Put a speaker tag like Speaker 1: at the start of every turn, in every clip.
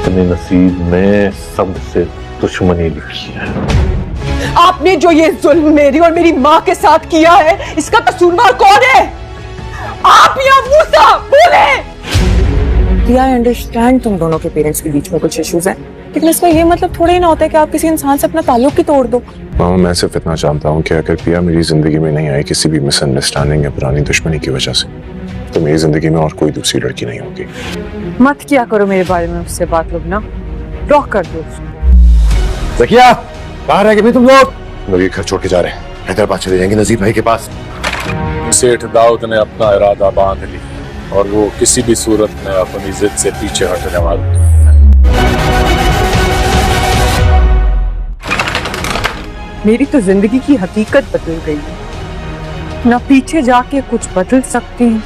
Speaker 1: अपने नसीब में सबसे दुश्मनी लिखी है।
Speaker 2: आपने जो ये जुल्म मेरी और मेरी माँ के साथ किया है, इसका कसूरवार कौन है? आप या मूसा? बोले।
Speaker 3: आई अंडरस्टैंड तुम दोनों के पेरेंट्स के बीच में कुछ इश्यूज हैं, लेकिन इसका ये मतलब थोड़ा ही ना होता है कि आप किसी इंसान से अपना ताल्लुक ही तोड़ दो।
Speaker 4: मामा, मैं सिर्फ इतना जानता हूँ कि अगर पिया मेरी जिंदगी में नहीं आई किसी भी मिसअंडरस्टैंडिंग या पुरानी दुश्मनी की वजह से, तो मेरी जिंदगी में और कोई दूसरी लड़की नहीं होगी।
Speaker 3: मत किया करो मेरे बारे में उससे बात, लुबना। ब्लॉक कर दो।
Speaker 5: ज़किया, बाहर है कि भी तुम लोग? लोग ये घर छोड़ के जा रहे हैं, हैदराबाद चले जाएंगे नजीब भाई के पास।
Speaker 6: सेठ दाऊद ने अपना इरादा बांध ली और वो किसी भी सूरत में अपनी जिद से पीछे हटने वाला नहीं है।
Speaker 3: मेरी तो जिंदगी की हकीकत बदल गई। ना पीछे जाके कुछ बदल सकती हूँ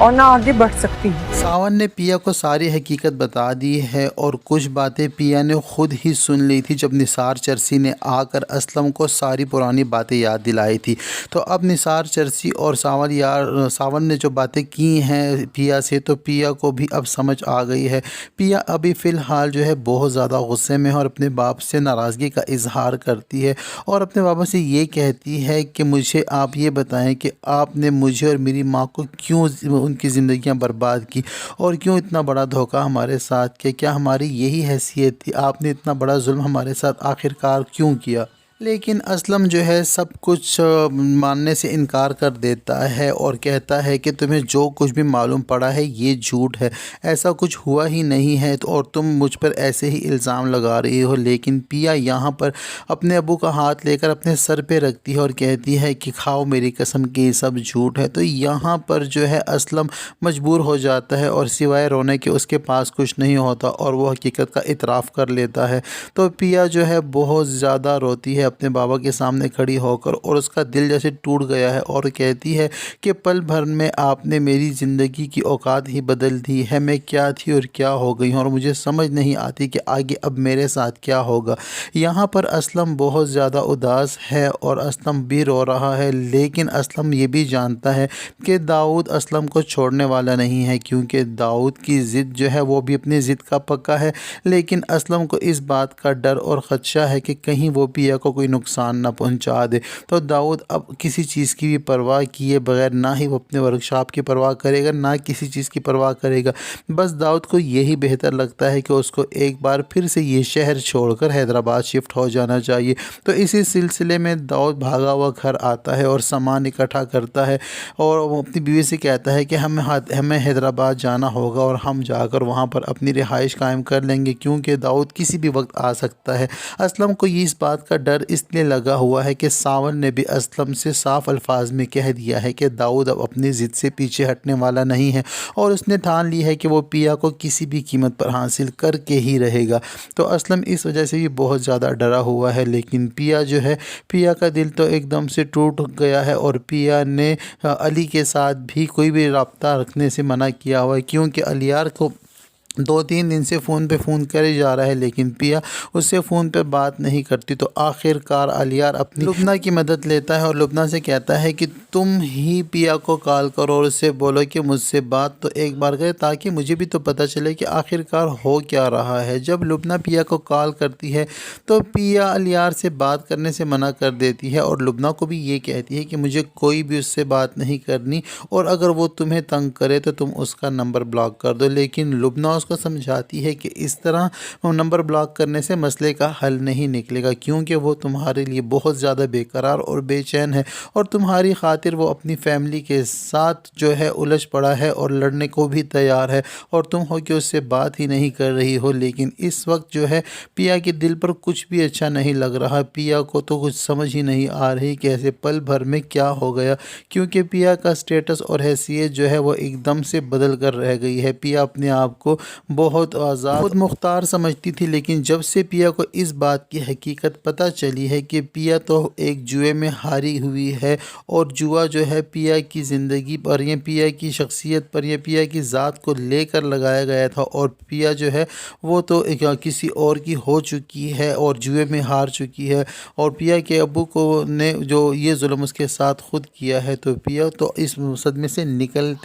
Speaker 3: और ना आगे बढ़ सकती हूँ।
Speaker 7: सावन ने पिया को सारी हकीकत बता दी है और कुछ बातें पिया ने खुद ही सुन ली थी जब निसार चरसी ने आकर असलम को सारी पुरानी बातें याद दिलाई थी। तो अब निसार चरसी और सावन ने जो बातें की हैं पिया से, तो पिया को भी अब समझ आ गई है। पिया अभी फ़िलहाल जो है बहुत ज़्यादा गुस्से में है और अपने बाप से नाराज़गी का इजहार करती है और अपने बाबा से ये कहती है कि मुझे आप ये बताएं कि आपने मुझे और मेरी माँ को क्यों उनकी ज़िंदगियां बर्बाद की और क्यों इतना बड़ा धोखा हमारे साथ किया। क्या हमारी यही हैसियत थी? आपने इतना बड़ा जुल्म हमारे साथ आखिरकार क्यों किया? लेकिन असलम जो है सब कुछ मानने से इनकार कर देता है और कहता है कि तुम्हें जो कुछ भी मालूम पड़ा है ये झूठ है, ऐसा कुछ हुआ ही नहीं है तो और तुम मुझ पर ऐसे ही इल्ज़ाम लगा रही हो। लेकिन पिया यहाँ पर अपने अबू का हाथ लेकर अपने सर पे रखती है और कहती है कि खाओ मेरी कसम कि ये सब झूठ है। तो यहाँ पर जो है असलम मजबूर हो जाता है और सिवाय रोने के उसके पास कुछ नहीं होता और वो हकीकत का इतराफ़ कर लेता है। तो पिया जो है बहुत ज़्यादा रोती है अपने बाबा के सामने खड़ी होकर और उसका दिल जैसे टूट गया है और कहती है कि पल भर में आपने मेरी ज़िंदगी की औकात ही बदल दी है। मैं क्या थी और क्या हो गई हूँ और मुझे समझ नहीं आती कि आगे अब मेरे साथ क्या होगा। यहाँ पर असलम बहुत ज़्यादा उदास है और असलम भी रो रहा है, लेकिन असलम ये भी जानता है कि दाऊद असलम को छोड़ने वाला नहीं है क्योंकि दाऊद की ज़िद जो है वो भी अपनी ज़िद का पक्का है। लेकिन असलम को इस बात का डर और ख़दशा है कि कहीं वो पिया को कोई नुकसान ना पहुंचा दे। तो दाऊद अब किसी चीज़ की भी परवाह किए बगैर ना ही वो अपने वर्कशॉप की परवाह करेगा ना किसी चीज़ की परवाह करेगा। बस दाऊद को यही बेहतर लगता है कि उसको एक बार फिर से ये शहर छोड़कर हैदराबाद शिफ्ट हो जाना चाहिए। तो इसी सिलसिले में दाऊद भागा हुआ घर आता है और सामान इकट्ठा करता है और वो अपनी बीवी से कहता है कि हमें हैदराबाद जाना होगा और हम जाकर वहाँ पर अपनी रिहाइश कायम कर लेंगे क्योंकि दाऊद किसी भी वक्त आ सकता है। असलम को ये इस बात का डर इसलिए लगा हुआ है कि सावन ने भी असलम से साफ अल्फाज में कह दिया है कि दाऊद अब अपनी ज़िद से पीछे हटने वाला नहीं है और उसने ठान ली है कि वो पिया को किसी भी कीमत पर हासिल करके ही रहेगा। तो असलम इस वजह से भी बहुत ज़्यादा डरा हुआ है। लेकिन पिया जो है, पिया का दिल तो एकदम से टूट गया है और पिया ने अली के साथ भी कोई भी रब्ता रखने से मना किया हुआ है क्योंकि अलियार को 2-3 दिन से फ़ोन पे फ़ोन करे जा रहा है लेकिन पिया उससे फ़ोन पे बात नहीं करती। तो आखिरकार अलियार अपनी लुबना की मदद लेता है और लुबना से कहता है कि तुम ही पिया को कॉल करो और उससे बोलो कि मुझसे बात तो एक बार करे ताकि मुझे भी तो पता चले कि आखिरकार हो क्या रहा है। जब लुबना पिया को कॉल करती है तो पिया अलियार से बात करने से मना कर देती है और लुबना को भी ये कहती है कि मुझे कोई भी उससे बात नहीं करनी और अगर वो तुम्हें तंग करे तो तुम उसका नंबर ब्लॉक कर दो। लेकिन लुबना उसको समझाती है कि इस तरह नंबर ब्लॉक करने से मसले का हल नहीं निकलेगा क्योंकि वो तुम्हारे लिए बहुत ज़्यादा बेकरार और बेचैन है और तुम्हारी खातिर वो अपनी फैमिली के साथ जो है उलझ पड़ा है और लड़ने को भी तैयार है और तुम हो कि उससे बात ही नहीं कर रही हो। लेकिन इस वक्त जो है पिया के दिल पर कुछ भी अच्छा नहीं लग रहा। पिया को तो कुछ समझ ही नहीं आ रही कि ऐसे पल भर में क्या हो गया क्योंकि पिया का स्टेटस और हैसियत जो है वो एकदम से बदल कर रह गई है। पिया अपने आप को बहुत आज़ाद खुद मुख्तार समझती थी, लेकिन जब से पिया को इस बात की हकीकत पता चली है कि पिया तो एक जुए में हारी हुई है और जुआ जो है पिया की ज़िंदगी पर या पिया की शख्सियत पर या पिया की ज़ात को लेकर लगाया गया था और पिया जो है वो तो किसी और की हो चुकी है और जुए में हार चुकी है और पिया के अब्बू को ने जो ये जुल्म उसके साथ खुद किया है, तो पिया तो इस सदमे से निकल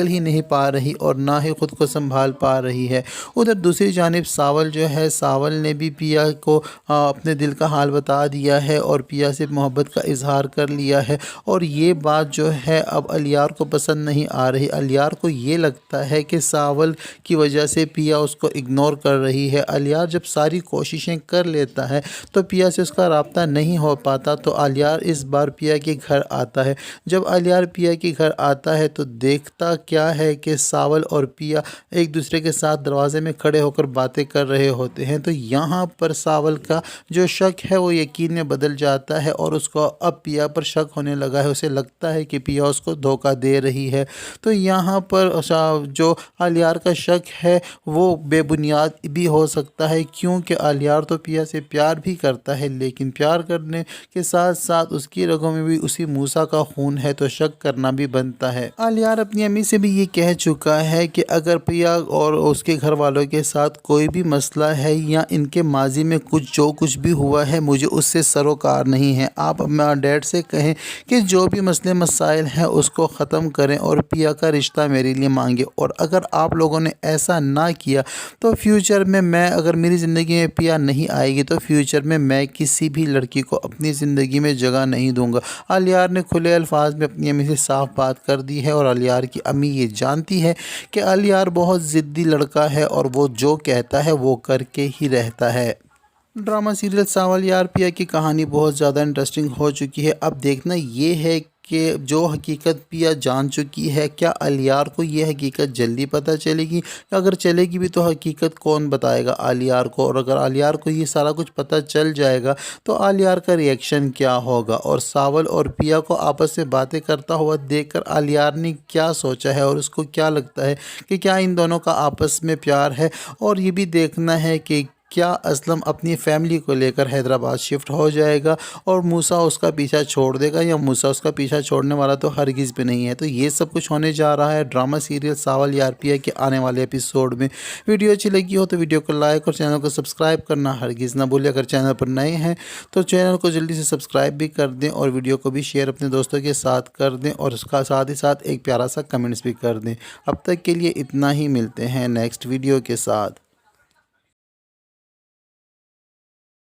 Speaker 7: ही नहीं पा रही और ना ही खुद خود کو संभाल पा रही है। उधर दूसरी जानिब सावल जो है, सावल ने भी पिया को अपने दिल का हाल बता दिया है और पिया से मोहब्बत का इजहार कर लिया है। और ये बात जो है अब अलियार को पसंद नहीं आ रही। अलियार को ये लगता है कि सावल की वजह से पिया उसको इग्नोर कर रही है। अलियार जब सारी कोशिशें कर लेता है तो पिया से उसका राब्ता नहीं हो पाता। तो अलियार इस बार पिया के घर आता है। जब अलियार पिया के घर आता है तो देखता क्या है कि सावल और पिया एक दूसरे के साथ दरवाजे में खड़े होकर बातें कर रहे होते हैं। तो यहाँ पर सावल का जो शक है वो यकीन में बदल जाता है और उसको अब पिया पर शक होने लगा है। उसे लगता है कि पिया उसको धोखा दे रही है। तो यहाँ पर जो अलियार का शक है वो बेबुनियाद भी हो सकता है, क्योंकि अलियार तो पिया से प्यार भी करता है, लेकिन प्यार करने के साथ साथ उसकी रगों में भी उसी मूसा का खून है, तो शक करना भी बनता है। अलियार अपनी अम्मी से भी ये कह चुका है कि अगर पिया और उसके घर वालों के साथ कोई भी मसला है या इनके माजी में जो कुछ भी हुआ है, मुझे उससे सरोकार नहीं है। आप अपने डैड से कहें कि जो भी मसले मसाइल हैं उसको ख़त्म करें और पिया का रिश्ता मेरे लिए मांगे। और अगर आप लोगों ने ऐसा ना किया तो फ्यूचर में अगर मेरी ज़िंदगी में पिया नहीं आएगी तो फ्यूचर में मैं किसी भी लड़की को अपनी ज़िंदगी में जगह नहीं दूंगा। अलियार ने खुले अल्फाज में अपनी अम्मी से साफ बात कर दी है और अलियार की अम्मी ये जानती है कि अलियार बहुत ज़िद्दी लड़का है और वो जो कहता है वो करके ही रहता है। ड्रामा सीरियल सावल यार पिया की कहानी बहुत ज़्यादा इंटरेस्टिंग हो चुकी है। अब देखना ये है कि जो हकीकत पिया जान चुकी है, क्या अलियार को ये हकीकत जल्दी पता चलेगी? अगर चलेगी भी तो हकीकत कौन बताएगा अलियार को? और अगर अलियार को ये सारा कुछ पता चल जाएगा तो अलियार का रिएक्शन क्या होगा? और सावल और पिया को आपस में बातें करता हुआ देखकर अलियार ने क्या सोचा है और उसको क्या लगता है कि क्या इन दोनों का आपस में प्यार है? और ये भी देखना है कि क्या असलम अपनी फैमिली को लेकर हैदराबाद शिफ्ट हो जाएगा और मूसा उसका पीछा छोड़ देगा, या मूसा उसका पीछा छोड़ने वाला तो हरगिज़ भी नहीं है। तो ये सब कुछ होने जा रहा है ड्रामा सीरियल सावल यार पिया के आने वाले एपिसोड में। वीडियो अच्छी लगी हो तो वीडियो को लाइक और चैनल को सब्सक्राइब करना हरगिज़ ना भूलें। अगर चैनल पर नए हैं तो चैनल को जल्दी से सब्सक्राइब भी कर दें और वीडियो को भी शेयर अपने दोस्तों के साथ कर दें और उसका साथ ही साथ एक प्यारा सा कमेंट्स भी कर दें। अब तक के लिए इतना ही, मिलते हैं नेक्स्ट वीडियो के साथ।